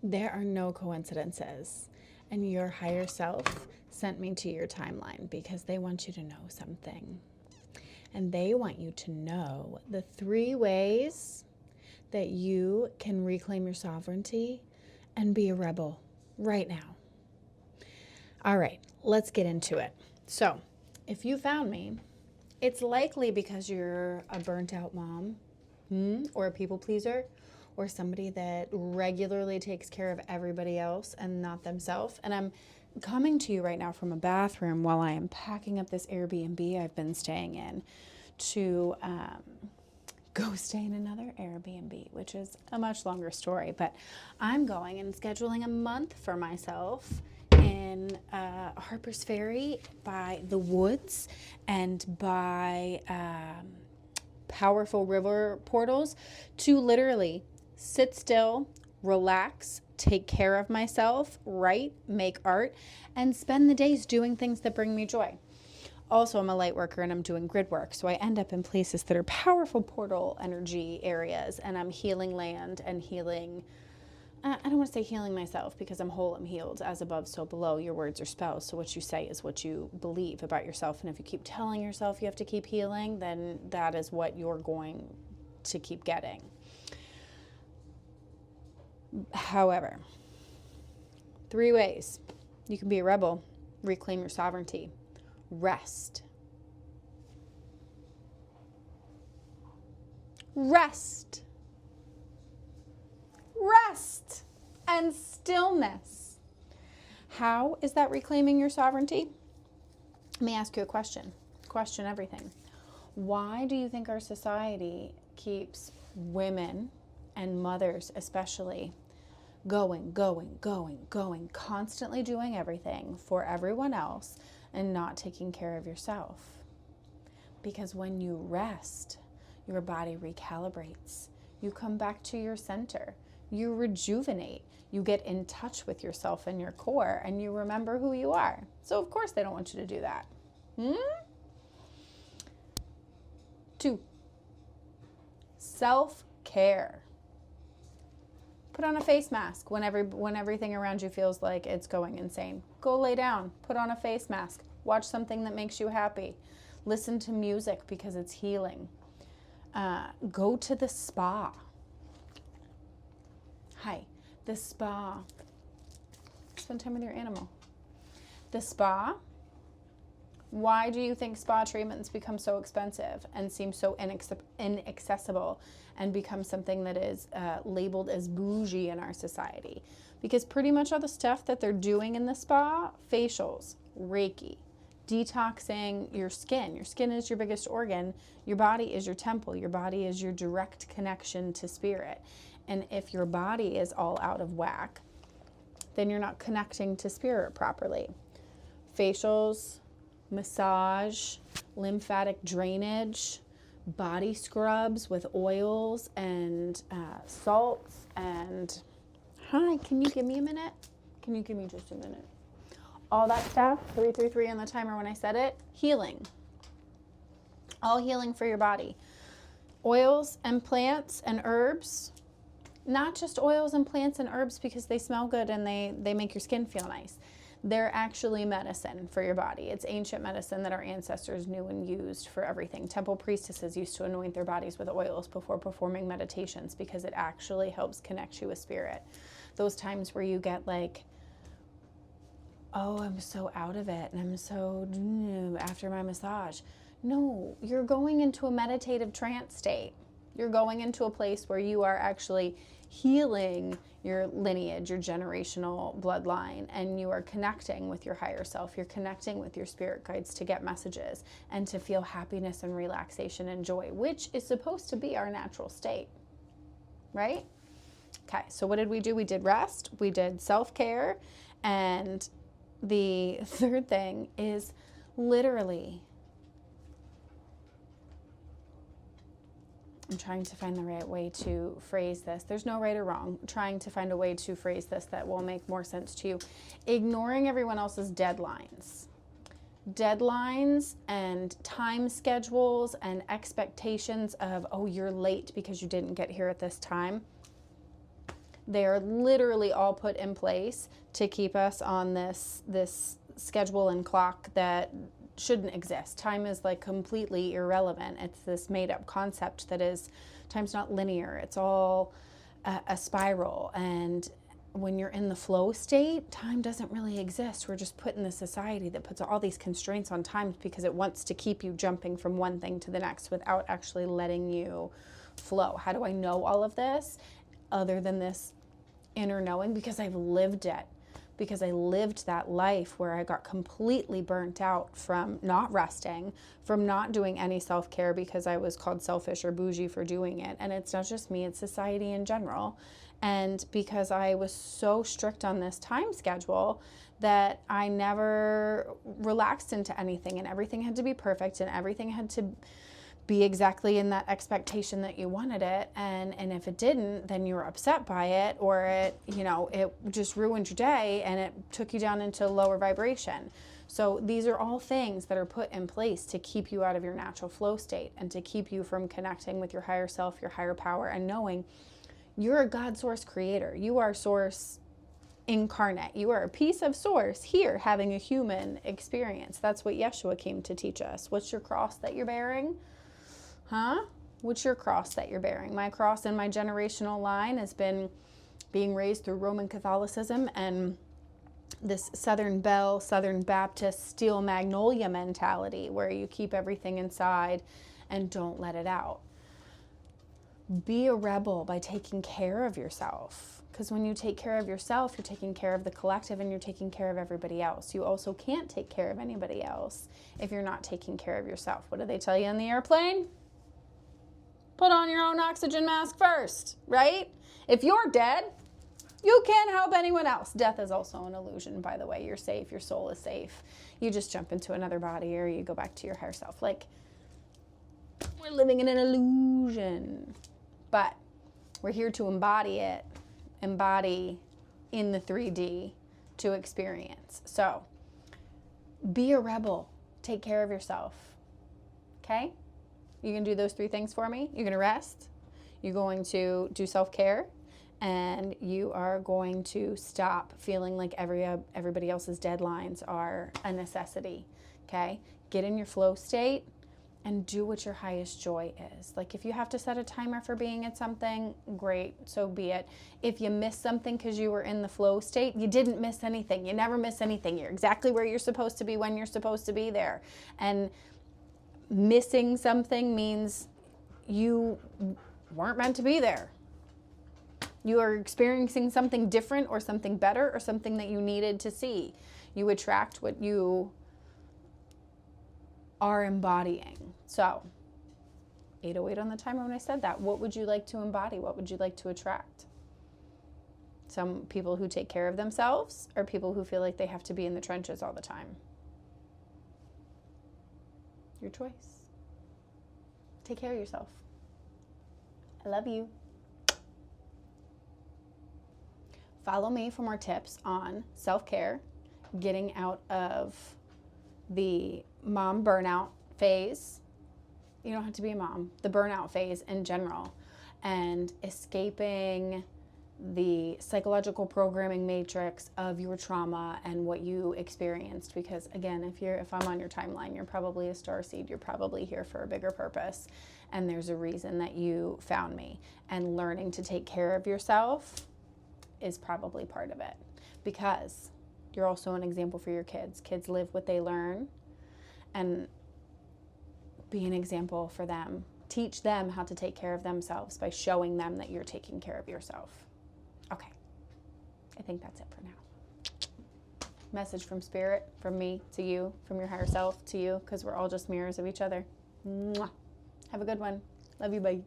There are no coincidences. And your higher self sent me to your timeline because they want you to know something. And they want you to know the 3 ways that you can reclaim your sovereignty and be a rebel right now. All right, let's get into it. So, if you found me, it's likely because you're a burnt out mom, or a people pleaser, or somebody that regularly takes care of everybody else and not themselves. And I'm coming to you right now from a bathroom while I am packing up this Airbnb I've been staying in to go stay in another Airbnb, which is a much longer story. But I'm going and scheduling a month for myself in Harper's Ferry by the woods and by powerful river portals to literally sit still, relax, take care of myself, write, make art, and spend the days doing things that bring me joy. Also, I'm a light worker and I'm doing grid work, so I end up in places that are powerful portal energy areas, and I'm healing land and healing. I don't want to say healing myself because I'm whole, I'm healed, as above, so below. Your words are spells, so what you say is what you believe about yourself. And if you keep telling yourself you have to keep healing, then that is what you're going to keep getting. However, 3 ways you can be a rebel, reclaim your sovereignty. Rest. Rest. Rest and stillness. How is that reclaiming your sovereignty? Let me ask you a question. Question everything. Why do you think our society keeps women and mothers especially going, constantly doing everything for everyone else and not taking care of yourself? Because when you rest, your body recalibrates. You come back to your center. You rejuvenate. You get in touch with yourself and your core, and you remember who you are. So of course they don't want you to do that. 2, self-care. Put on a face mask when everything around you feels like it's going insane. Go lay down. Put on a face mask. Watch something that makes you happy. Listen to music because it's healing. Go to the spa. Hi, the spa. Spend time with your animal. The spa. Why do you think spa treatments become so expensive and seem so inaccessible and become something that is labeled as bougie in our society? Because pretty much all the stuff that they're doing in the spa, facials, Reiki, detoxing your skin. Your skin is your biggest organ. Your body is your temple. Your body is your direct connection to spirit. And if your body is all out of whack, then you're not connecting to spirit properly. Facials, massage, lymphatic drainage, body scrubs with oils and salts. And hi, can you give me a minute? Can you give me just a minute? All that stuff, 333 on the timer when I said it, healing. All healing for your body. Oils and plants and herbs. Not just oils and plants and herbs because they smell good and they make your skin feel nice. They're actually medicine for your body. It's ancient medicine that our ancestors knew and used for everything. Temple priestesses used to anoint their bodies with oils before performing meditations because it actually helps connect you with spirit. Those times where you get like, oh, I'm so out of it and I'm so after my massage. No, you're going into a meditative trance state. You're going into a place where you are actually healing your lineage, your generational bloodline, and you are connecting with your higher self. You're connecting with your spirit guides to get messages and to feel happiness and relaxation and joy, which is supposed to be our natural state, right? Okay, so what did we do? We did rest, we did self-care, and the third thing is literally, I'm trying to find the right way to phrase this. There's no right or wrong. I'm trying to find a way to phrase this that will make more sense to you. Ignoring everyone else's deadlines. Deadlines and time schedules and expectations of, oh, you're late because you didn't get here at this time. They are literally all put in place to keep us on this schedule and clock that shouldn't exist. Time is like completely irrelevant. It's this made up concept that is, time's not linear. It's all a spiral. And when you're in the flow state, time doesn't really exist. We're just put in this society that puts all these constraints on time because it wants to keep you jumping from one thing to the next without actually letting you flow. How do I know all of this other than this inner knowing? Because I've lived it. Because I lived that life where I got completely burnt out from not resting, from not doing any self-care because I was called selfish or bougie for doing it. And it's not just me, it's society in general. And because I was so strict on this time schedule that I never relaxed into anything, and everything had to be perfect, and everything had to be exactly in that expectation that you wanted it, and if it didn't, then you were upset by it, or it just ruined your day and it took you down into lower vibration. So these are all things that are put in place to keep you out of your natural flow state and to keep you from connecting with your higher self, your higher power, and knowing you're a God source creator. You are source incarnate. You are a piece of source here having a human experience. That's what Yeshua came to teach us. What's your cross that you're bearing? What's your cross that you're bearing? My cross in my generational line has been being raised through Roman Catholicism and this Southern Belle, Southern Baptist, steel magnolia mentality where you keep everything inside and don't let it out. Be a rebel by taking care of yourself. Because when you take care of yourself, you're taking care of the collective and you're taking care of everybody else. You also can't take care of anybody else if you're not taking care of yourself. What do they tell you on the airplane? Put on your own oxygen mask first, right? If you're dead, you can't help anyone else. Death is also an illusion, by the way. You're safe. Your soul is safe. You just jump into another body or you go back to your higher self. Like, we're living in an illusion. But we're here to embody it. Embody in the 3D to experience. So, be a rebel. Take care of yourself. Okay? You can do those 3 things for me. You're going to rest. You're going to do self-care. And you are going to stop feeling like everybody else's deadlines are a necessity. Okay? Get in your flow state and do what your highest joy is. Like if you have to set a timer for being at something, great, so be it. If you miss something because you were in the flow state, you didn't miss anything. You never miss anything. You're exactly where you're supposed to be when you're supposed to be there. And missing something means you weren't meant to be there. You are experiencing something different or something better or something that you needed to see. You attract what you are embodying. So, 808 on the timer when I said that. What would you like to embody? What would you like to attract? Some people who take care of themselves or people who feel like they have to be in the trenches all the time? Your choice. Take care of yourself. I love you. Follow me for more tips on self-care, getting out of the mom burnout phase. You don't have to be a mom. The burnout phase in general. And escaping the psychological programming matrix of your trauma and what you experienced. Because again, if I'm on your timeline, you're probably a starseed. You're probably here for a bigger purpose. And there's a reason that you found me. And learning to take care of yourself is probably part of it. Because you're also an example for your kids. Kids live what they learn. And be an example for them. Teach them how to take care of themselves by showing them that you're taking care of yourself. Okay. I think that's it for now. Message from spirit, from me to you, from your higher self to you, because we're all just mirrors of each other. Mwah. Have a good one. Love you, bye.